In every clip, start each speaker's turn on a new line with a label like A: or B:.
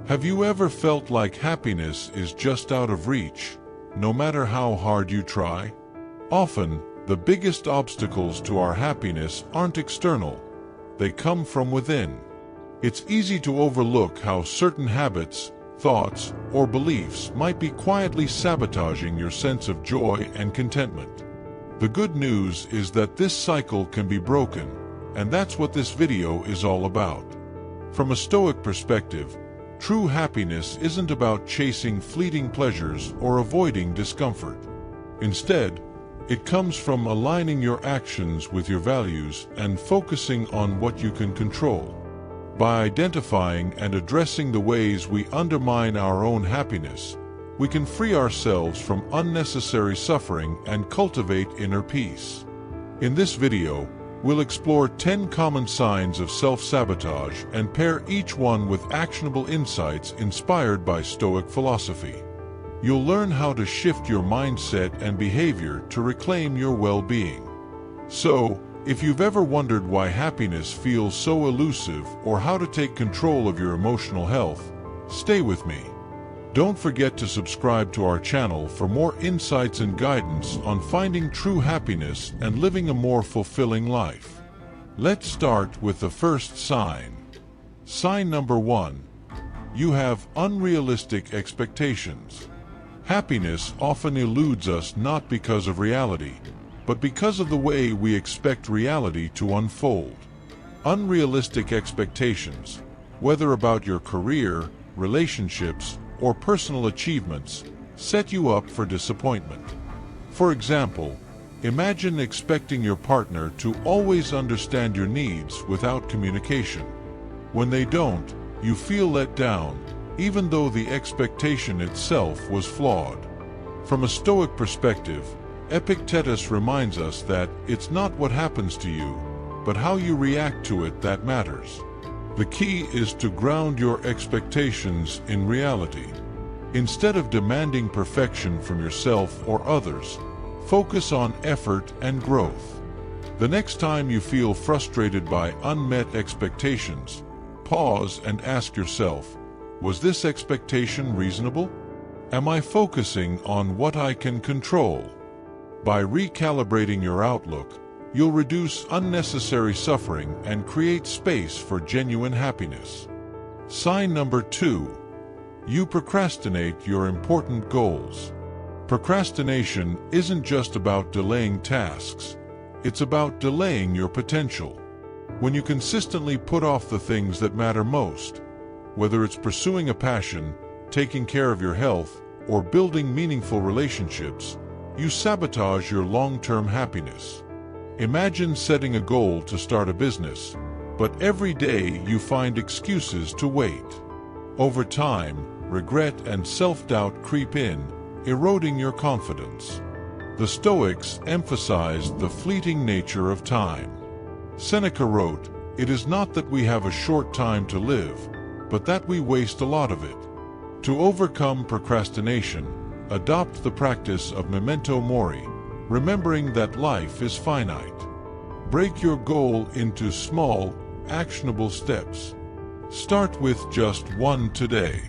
A: Have you ever felt like happiness is just out of reach, no matter how hard you try? Often, the biggest obstacles to our happiness aren't external. They come from within. It's easy to overlook how certain habits, thoughts, or beliefs might be quietly sabotaging your sense of joy and contentment. The good news is that this cycle can be broken, and that's what this video is all about. From a Stoic perspective, true happiness isn't about chasing fleeting pleasures or avoiding discomfort. Instead, it comes from aligning your actions with your values and focusing on what you can control. By identifying and addressing the ways we undermine our own happiness, we can free ourselves from unnecessary suffering and cultivate inner peace. In this video, we'll explore 10 common signs of self-sabotage and pair each one with actionable insights inspired by Stoic philosophy. You'll learn how to shift your mindset and behavior to reclaim your well-being. So, if you've ever wondered why happiness feels so elusive or how to take control of your emotional health, stay with me. Don't forget to subscribe to our channel for more insights and guidance on finding true happiness and living a more fulfilling life. Let's start with the first sign. Sign number 1. You have unrealistic expectations. Happiness often eludes us not because of reality, but because of the way we expect reality to unfold. Unrealistic expectations, whether about your career, relationships, or personal achievements, set you up for disappointment. For example, imagine expecting your partner to always understand your needs without communication. When they don't, you feel let down, even though the expectation itself was flawed. From a Stoic perspective, Epictetus reminds us that it's not what happens to you, but how you react to it that matters. The key is to ground your expectations in reality. Instead of demanding perfection from yourself or others, focus on effort and growth. The next time you feel frustrated by unmet expectations, pause and ask yourself, was this expectation reasonable? Am I focusing on what I can control? By recalibrating your outlook, you'll reduce unnecessary suffering and create space for genuine happiness. Sign number 2. You procrastinate your important goals. Procrastination isn't just about delaying tasks, it's about delaying your potential. When you consistently put off the things that matter most, whether it's pursuing a passion, taking care of your health, or building meaningful relationships, you sabotage your long-term happiness. Imagine setting a goal to start a business, but every day you find excuses to wait. Over time, regret and self-doubt creep in, eroding your confidence. The Stoics emphasized the fleeting nature of time. Seneca wrote, "It is not that we have a short time to live, but that we waste a lot of it." To overcome procrastination, adopt the practice of memento mori, remembering that life is finite. Break your goal into small, actionable steps. Start with just one today.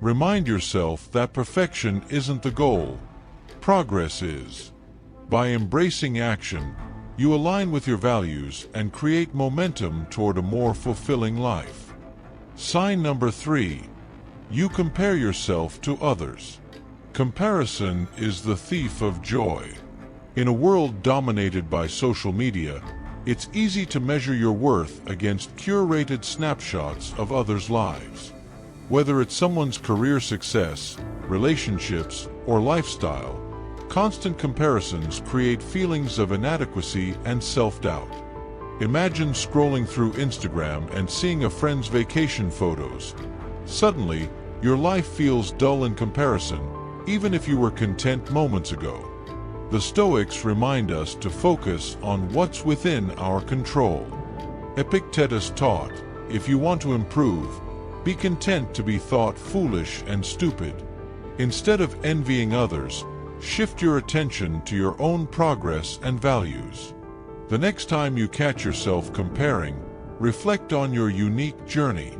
A: Remind yourself that perfection isn't the goal. Progress is. By embracing action, you align with your values and create momentum toward a more fulfilling life. Sign number 3. You compare yourself to others. Comparison is the thief of joy. In a world dominated by social media, it's easy to measure your worth against curated snapshots of others' lives. Whether it's someone's career success, relationships, or lifestyle, constant comparisons create feelings of inadequacy and self-doubt. Imagine scrolling through Instagram and seeing a friend's vacation photos. Suddenly, your life feels dull in comparison, even if you were content moments ago. The Stoics remind us to focus on what's within our control. Epictetus taught, if you want to improve, be content to be thought foolish and stupid. Instead of envying others, shift your attention to your own progress and values. The next time you catch yourself comparing, reflect on your unique journey.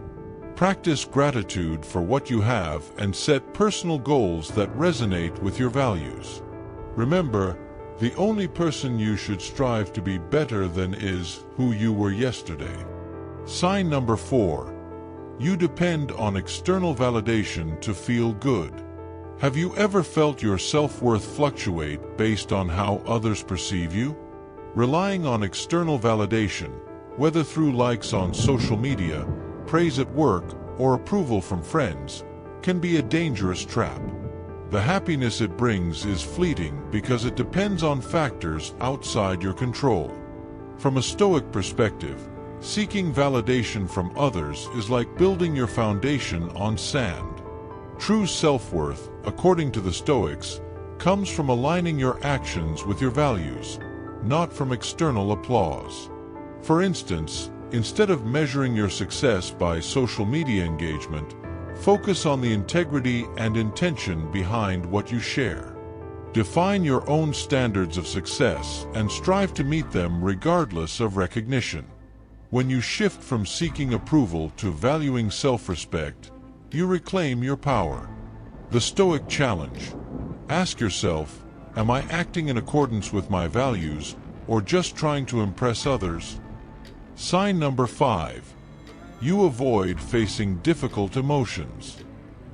A: Practice gratitude for what you have and set personal goals that resonate with your values. Remember, the only person you should strive to be better than is who you were yesterday. Sign number 4. You depend on external validation to feel good. Have you ever felt your self-worth fluctuate based on how others perceive you? Relying on external validation, whether through likes on social media, praise at work, or approval from friends, can be a dangerous trap. The happiness it brings is fleeting because it depends on factors outside your control. From a Stoic perspective, seeking validation from others is like building your foundation on sand. True self-worth, according to the Stoics, comes from aligning your actions with your values, not from external applause. For instance, instead of measuring your success by social media engagement, focus on the integrity and intention behind what you share. Define your own standards of success and strive to meet them regardless of recognition. When you shift from seeking approval to valuing self-respect, you reclaim your power. The Stoic challenge. Ask yourself, am I acting in accordance with my values or just trying to impress others? Sign number 5. You avoid facing difficult emotions.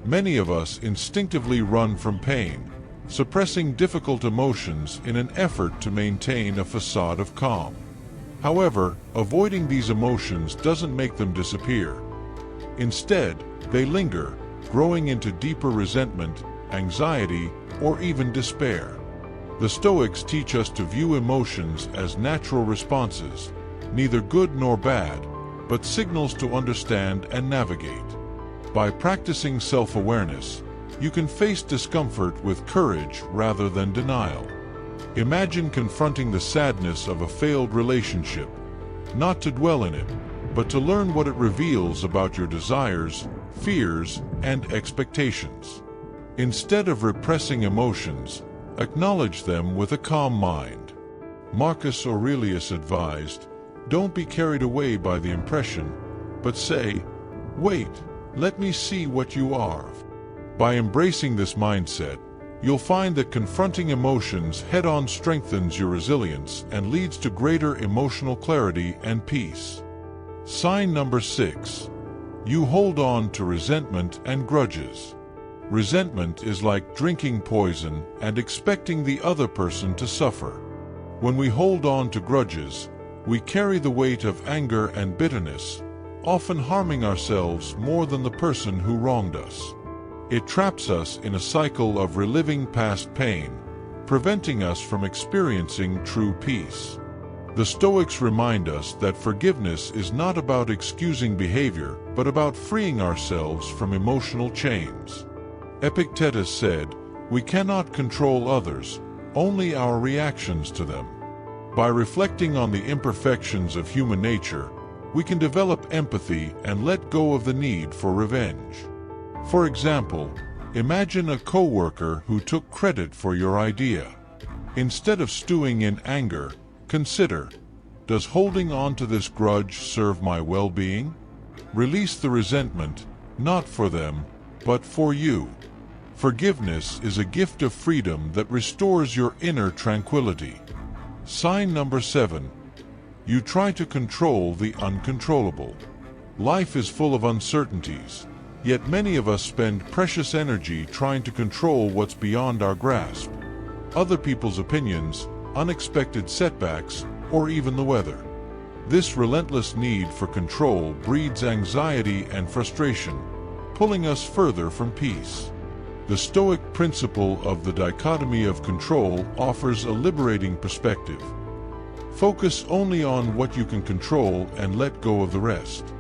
A: Many of us instinctively run from pain, suppressing difficult emotions in an effort to maintain a facade of calm. However, avoiding these emotions doesn't make them disappear. Instead, they linger, growing into deeper resentment, anxiety, or even despair. The Stoics teach us to view emotions as natural responses, neither good nor bad, but signals to understand and navigate. By practicing self-awareness, you can face discomfort with courage rather than denial. Imagine confronting the sadness of a failed relationship, not to dwell in it, but to learn what it reveals about your desires, fears, and expectations. Instead of repressing emotions, acknowledge them with a calm mind. Marcus Aurelius advised, don't be carried away by the impression, but say, wait, let me see what you are. By embracing this mindset, you'll find that confronting emotions head-on strengthens your resilience and leads to greater emotional clarity and peace. Sign number 6. You hold on to resentment and grudges. Resentment is like drinking poison and expecting the other person to suffer. When we hold on to grudges, we carry the weight of anger and bitterness, often harming ourselves more than the person who wronged us. It traps us in a cycle of reliving past pain, preventing us from experiencing true peace. The Stoics remind us that forgiveness is not about excusing behavior, but about freeing ourselves from emotional chains. Epictetus said, "We cannot control others, only our reactions to them." By reflecting on the imperfections of human nature, we can develop empathy and let go of the need for revenge. For example, imagine a coworker who took credit for your idea. Instead of stewing in anger, consider, does holding on to this grudge serve my well-being? Release the resentment, not for them, but for you. Forgiveness is a gift of freedom that restores your inner tranquility. Sign number 7. You try to control the uncontrollable. Life is full of uncertainties, yet many of us spend precious energy trying to control what's beyond our grasp. Other people's opinions, unexpected setbacks, or even the weather. This relentless need for control breeds anxiety and frustration, pulling us further from peace. The Stoic principle of the dichotomy of control offers a liberating perspective. Focus only on what you can control and let go of the rest.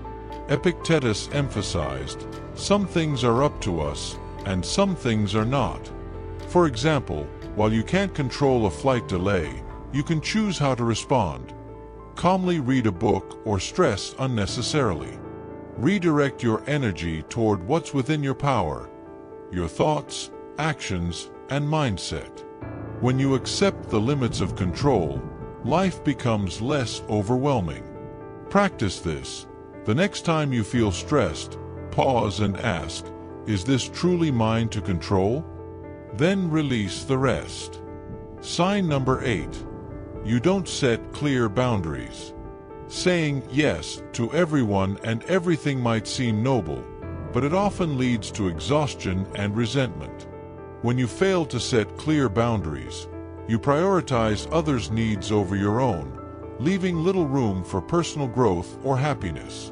A: Epictetus emphasized, some things are up to us, and some things are not. For example, while you can't control a flight delay, you can choose how to respond. Calmly read a book or stress unnecessarily. Redirect your energy toward what's within your power, your thoughts, actions, and mindset. When you accept the limits of control, life becomes less overwhelming. Practice this. The next time you feel stressed, pause and ask, is this truly mine to control? Then release the rest. Sign number 8. You don't set clear boundaries. Saying yes to everyone and everything might seem noble, but it often leads to exhaustion and resentment. When you fail to set clear boundaries, you prioritize others' needs over your own, leaving little room for personal growth or happiness.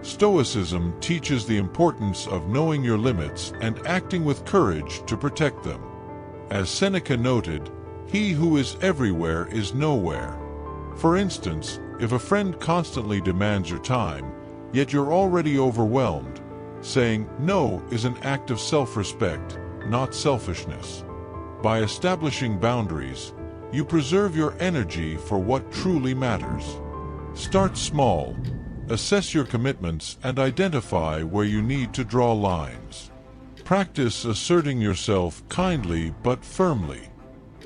A: Stoicism teaches the importance of knowing your limits and acting with courage to protect them. As Seneca noted, "He who is everywhere is nowhere." For instance, if a friend constantly demands your time, yet you're already overwhelmed, saying no is an act of self-respect, not selfishness. By establishing boundaries, you preserve your energy for what truly matters. Start small. Assess your commitments and identify where you need to draw lines. Practice asserting yourself kindly but firmly.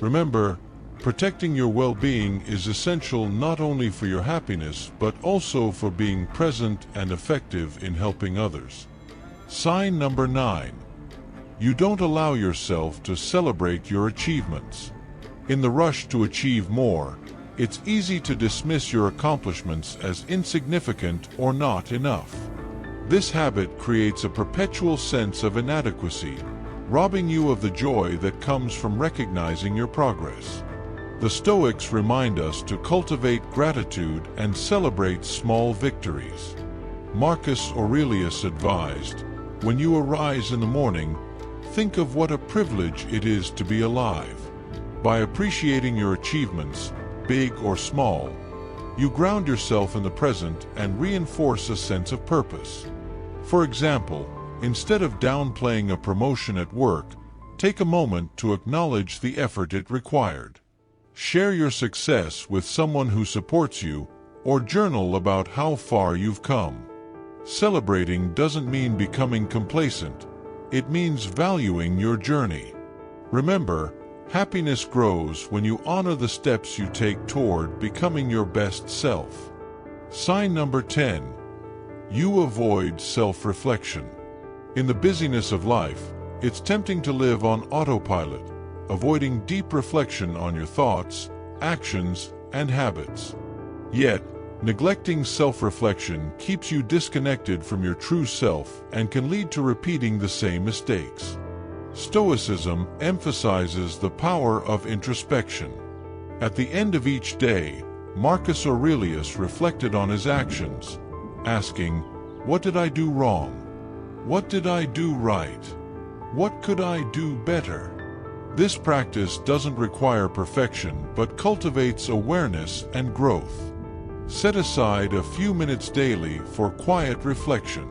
A: Remember, protecting your well-being is essential not only for your happiness but also for being present and effective in helping others. Sign number 9. You don't allow yourself to celebrate your achievements. In the rush to achieve more, it's easy to dismiss your accomplishments as insignificant or not enough. This habit creates a perpetual sense of inadequacy, robbing you of the joy that comes from recognizing your progress. The Stoics remind us to cultivate gratitude and celebrate small victories. Marcus Aurelius advised, "When you arise in the morning, think of what a privilege it is to be alive." By appreciating your achievements, big or small, you ground yourself in the present and reinforce a sense of purpose. For example, instead of downplaying a promotion at work, take a moment to acknowledge the effort it required. Share your success with someone who supports you, or journal about how far you've come. Celebrating doesn't mean becoming complacent. It means valuing your journey. Remember, happiness grows when you honor the steps you take toward becoming your best self. Sign number 10. You avoid self-reflection. In the busyness of life, it's tempting to live on autopilot, avoiding deep reflection on your thoughts, actions, and habits. Yet, neglecting self-reflection keeps you disconnected from your true self and can lead to repeating the same mistakes. Stoicism emphasizes the power of introspection. At the end of each day, Marcus Aurelius reflected on his actions, asking, "What did I do wrong? What did I do right? What could I do better?" This practice doesn't require perfection but cultivates awareness and growth. Set aside a few minutes daily for quiet reflection.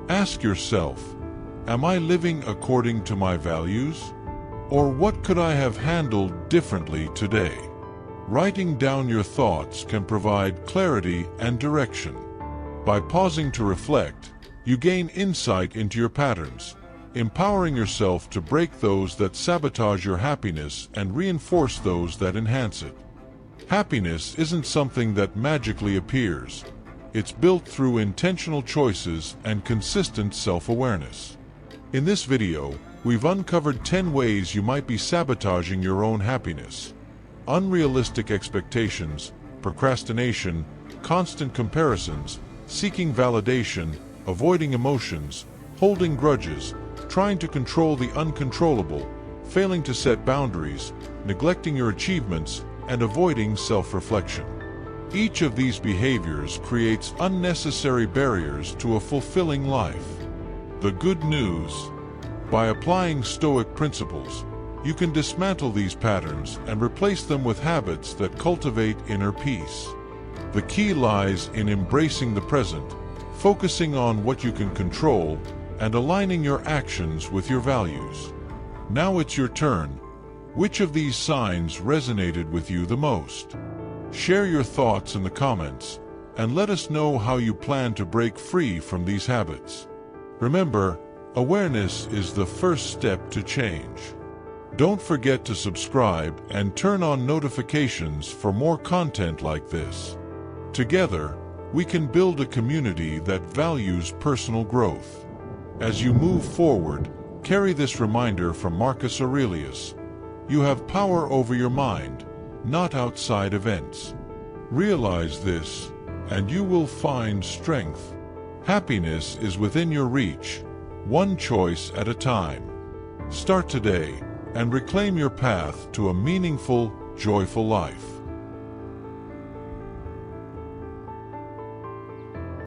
A: Ask yourself, am I living according to my values? Or what could I have handled differently today? Writing down your thoughts can provide clarity and direction. By pausing to reflect, you gain insight into your patterns, empowering yourself to break those that sabotage your happiness and reinforce those that enhance it. Happiness isn't something that magically appears. It's built through intentional choices and consistent self-awareness. In this video, we've uncovered 10 ways you might be sabotaging your own happiness. Unrealistic expectations, procrastination, constant comparisons, seeking validation, avoiding emotions, holding grudges, trying to control the uncontrollable, failing to set boundaries, neglecting your achievements, and avoiding self-reflection. Each of these behaviors creates unnecessary barriers to a fulfilling life. The good news: by applying Stoic principles, you can dismantle these patterns and replace them with habits that cultivate inner peace. The key lies in embracing the present, focusing on what you can control, and aligning your actions with your values. Now it's your turn. Which of these signs resonated with you the most? Share your thoughts in the comments, and let us know how you plan to break free from these habits. Remember, awareness is the first step to change. Don't forget to subscribe and turn on notifications for more content like this. Together, we can build a community that values personal growth. As you move forward, carry this reminder from Marcus Aurelius. You have power over your mind, not outside events. Realize this, and you will find strength. Happiness is within your reach, one choice at a time. Start today and reclaim your path to a meaningful, joyful life.